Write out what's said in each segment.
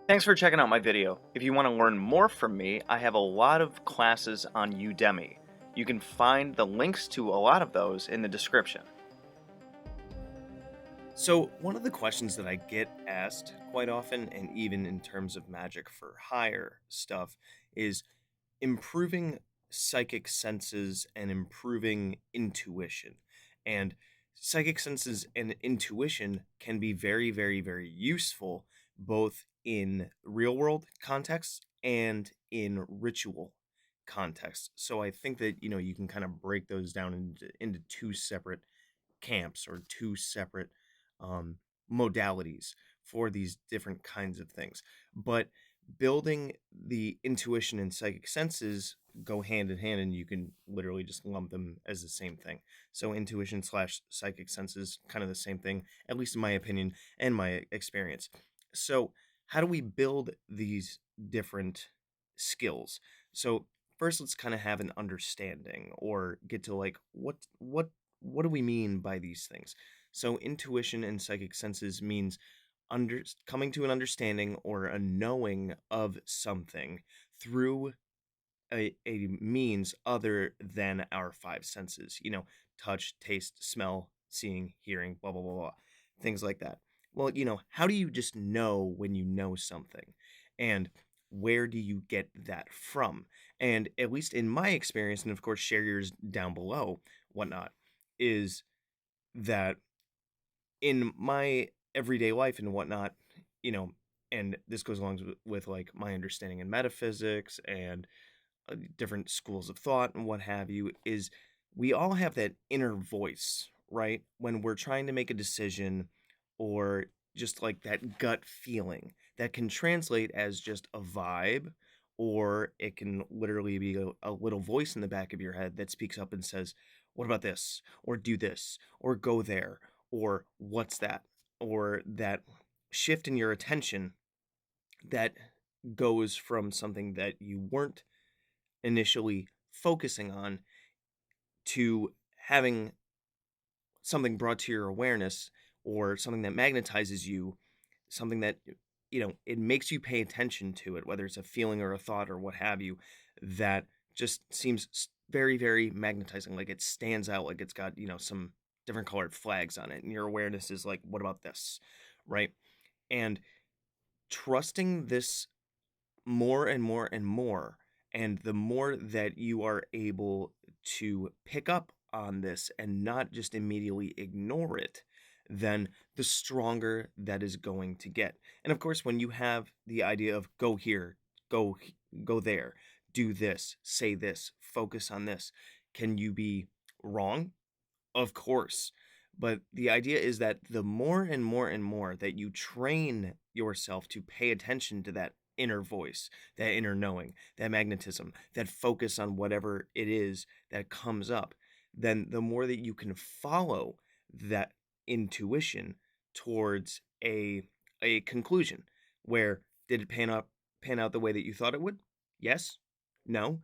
Thanks for checking out my video. If you want to learn more from me, I have a lot of classes on Udemy. You can find the links to a lot of those in the description. So, one of the questions that I get asked quite often, and even in terms of magic for hire stuff, is improving psychic senses and improving intuition. And psychic senses and intuition can be very, very, very useful both in real world contexts and in ritual context. So I think that you can kind of break those down into two separate camps or two separate um, modalities for these different kinds of things. But building the intuition and psychic senses go hand in hand, and you can literally just lump them as the same thing. So, intuition slash psychic senses, kind of the same thing, at least in my opinion and my experience. So, how do we build these different skills? So, first, let's kind of have an understanding or get to like what do we mean by these things? So intuition and psychic senses means coming to an understanding or a knowing of something through a means other than our five senses. Touch, taste, smell, seeing, hearing, blah blah blah blah, things like that. Well, how do you just know when you know something? And where do you get that from? And at least in my experience, and of course share yours down below, whatnot, is that in my everyday life and whatnot, you know, and this goes along with like my understanding in metaphysics and different schools of thought and what have you, is we all have that inner voice, right? When we're trying to make a decision or just like that gut feeling that can translate as just a vibe, or it can literally be a little voice in the back of your head that speaks up and says, what about this? Or do this? Or go there? Or what's that? Or that shift in your attention that goes from something that you weren't initially focusing on to having something brought to your awareness or something that magnetizes you, something that it makes you pay attention to it, whether it's a feeling or a thought or what have you, that just seems very, very magnetizing. Like it stands out, like it's got some different colored flags on it, and your awareness is like, what about this, right? And trusting this more and more and more. And the more that you are able to pick up on this and not just immediately ignore it, then the stronger that is going to get. And of course, when you have the idea of go here, go go there, do this, say this, focus on this, can you be wrong? Of course. But the idea is that the more and more and more that you train yourself to pay attention to that inner voice, that inner knowing, that magnetism, that focus on whatever it is that comes up, then the more that you can follow that intuition towards a conclusion where did it pan out the way that you thought it would? Yes? No?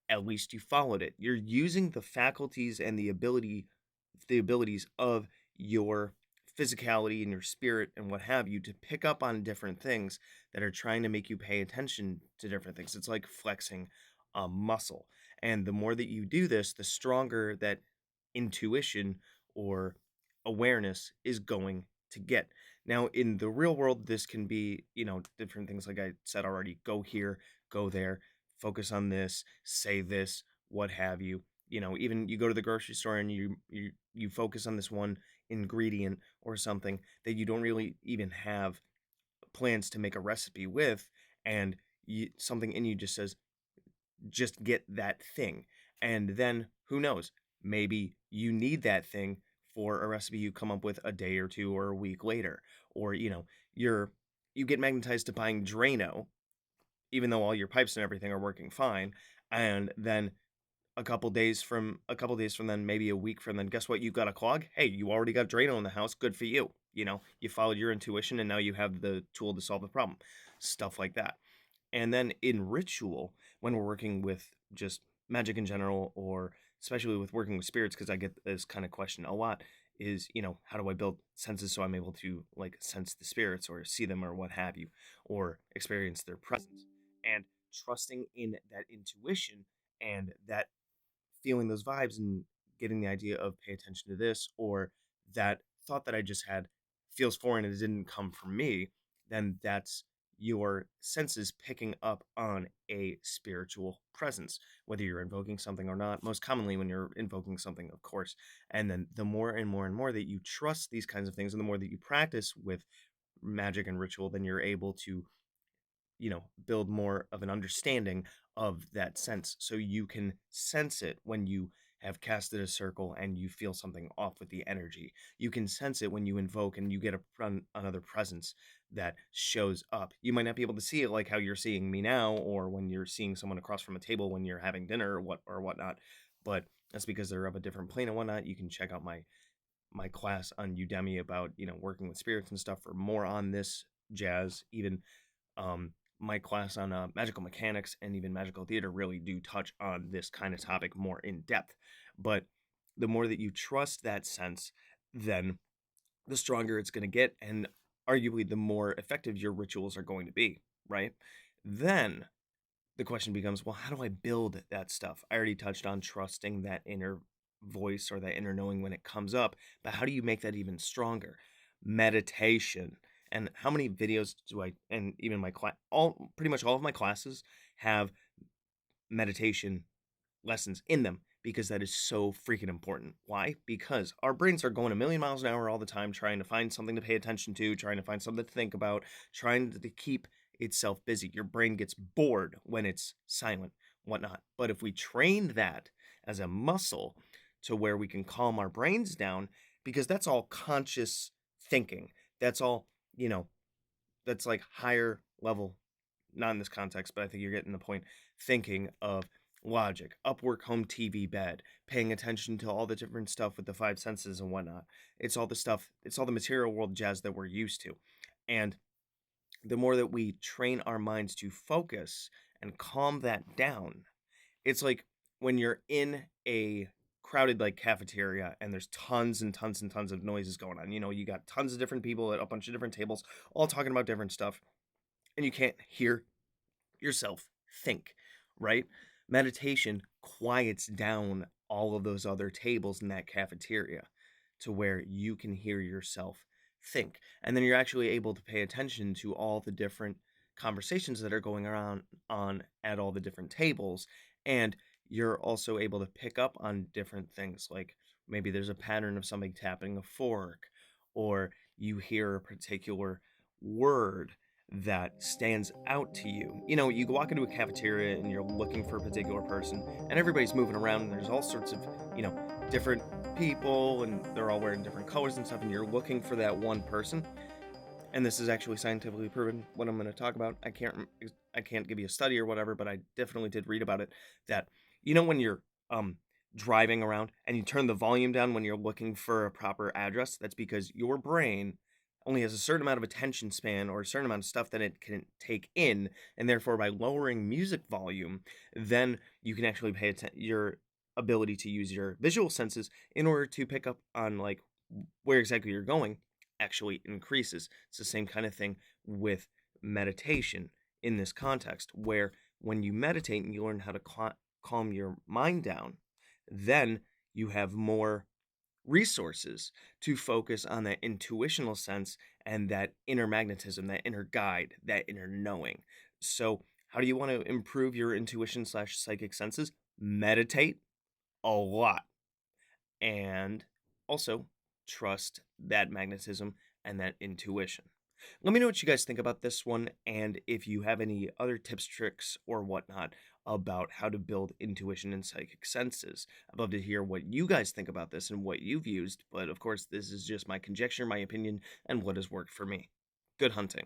At least you followed it. You're using the faculties and the abilities of your physicality and your spirit and what have you to pick up on different things that are trying to make you pay attention to different things. It's like flexing a muscle. And the more that you do this, the stronger that intuition or awareness is going to get. Now, in the real world, this can be, different things like I said already, go here, go there, focus on this, say this, what have you. Even you go to the grocery store and you focus on this one ingredient or something that you don't really even have plans to make a recipe with, and something in you just says just get that thing. And then who knows, maybe you need that thing for a recipe you come up with a day or two or a week later, or you get magnetized to buying Drano even though all your pipes and everything are working fine, and then a couple days from then, maybe a week from then, guess what? You've got a clog. Hey, you already got Drano in the house. Good for you. You followed your intuition, and now you have the tool to solve the problem. Stuff like that. And then in ritual, when we're working with just magic in general, or especially with working with spirits, because I get this kind of question a lot, is, how do I build senses so I'm able to like sense the spirits or see them or what have you, or experience their presence. And trusting in that intuition and that feeling those vibes and getting the idea of pay attention to this, or that thought that I just had feels foreign and it didn't come from me, then that's your senses picking up on a spiritual presence, whether you're invoking something or not. Most commonly, when you're invoking something, of course. And then the more and more and more that you trust these kinds of things, and the more that you practice with magic and ritual, then you're able to build more of an understanding of that sense. So you can sense it when you have casted a circle and you feel something off with the energy. You can sense it when you invoke and you get another presence that shows up. You might not be able to see it like how you're seeing me now, or when you're seeing someone across from a table when you're having dinner or whatnot. But that's because they're of a different plane and whatnot. You can check out my class on Udemy about working with spirits and stuff for more on this jazz. Even um, my class on magical mechanics and even magical theater really do touch on this kind of topic more in depth. But the more that you trust that sense, then the stronger it's going to get, and arguably the more effective your rituals are going to be, right? Then the question becomes, well, how do I build that stuff? I already touched on trusting that inner voice or that inner knowing when it comes up, but how do you make that even stronger? Meditation. And how many videos do I, and even my class, pretty much all of my classes have meditation lessons in them, because that is so freaking important. Why? Because our brains are going a million miles an hour all the time, trying to find something to pay attention to, trying to find something to think about, trying to keep itself busy. Your brain gets bored when it's silent, whatnot. But if we train that as a muscle to where we can calm our brains down, because that's all conscious thinking. That's all, you know, that's like higher level, not in this context, but I think you're getting the point, thinking of logic, Upwork home TV bed, paying attention to all the different stuff with the five senses and whatnot. It's all the stuff, it's all the material world jazz that we're used to. And the more that we train our minds to focus and calm that down, it's like when you're in a crowded like cafeteria and there's tons and tons and tons of noises going on. You got tons of different people at a bunch of different tables all talking about different stuff, and you can't hear yourself think, right? Meditation quiets down all of those other tables in that cafeteria to where you can hear yourself think. And then you're actually able to pay attention to all the different conversations that are going around on at all the different tables. And you're also able to pick up on different things, like maybe there's a pattern of somebody tapping a fork, or you hear a particular word that stands out to you. You walk into a cafeteria and you're looking for a particular person, and everybody's moving around, and there's all sorts of, different people, and they're all wearing different colors and stuff, and you're looking for that one person. And this is actually scientifically proven, what I'm going to talk about. I can't give you a study or whatever, but I definitely did read about it, that when you're driving around and you turn the volume down when you're looking for a proper address, that's because your brain only has a certain amount of attention span or a certain amount of stuff that it can take in, and therefore by lowering music volume, then you can actually pay attention, your ability to use your visual senses in order to pick up on like where exactly you're going actually increases. It's the same kind of thing with meditation in this context, where when you meditate and you learn how to calm your mind down, then you have more resources to focus on that intuitional sense and that inner magnetism, that inner guide, that inner knowing. So, how do you want to improve your intuition slash psychic senses? Meditate a lot. And also trust that magnetism and that intuition. Let me know what you guys think about this one, and if you have any other tips, tricks, or whatnot about how to build intuition and psychic senses. I'd love to hear what you guys think about this and what you've used, but of course, this is just my conjecture, my opinion, and what has worked for me. Good hunting.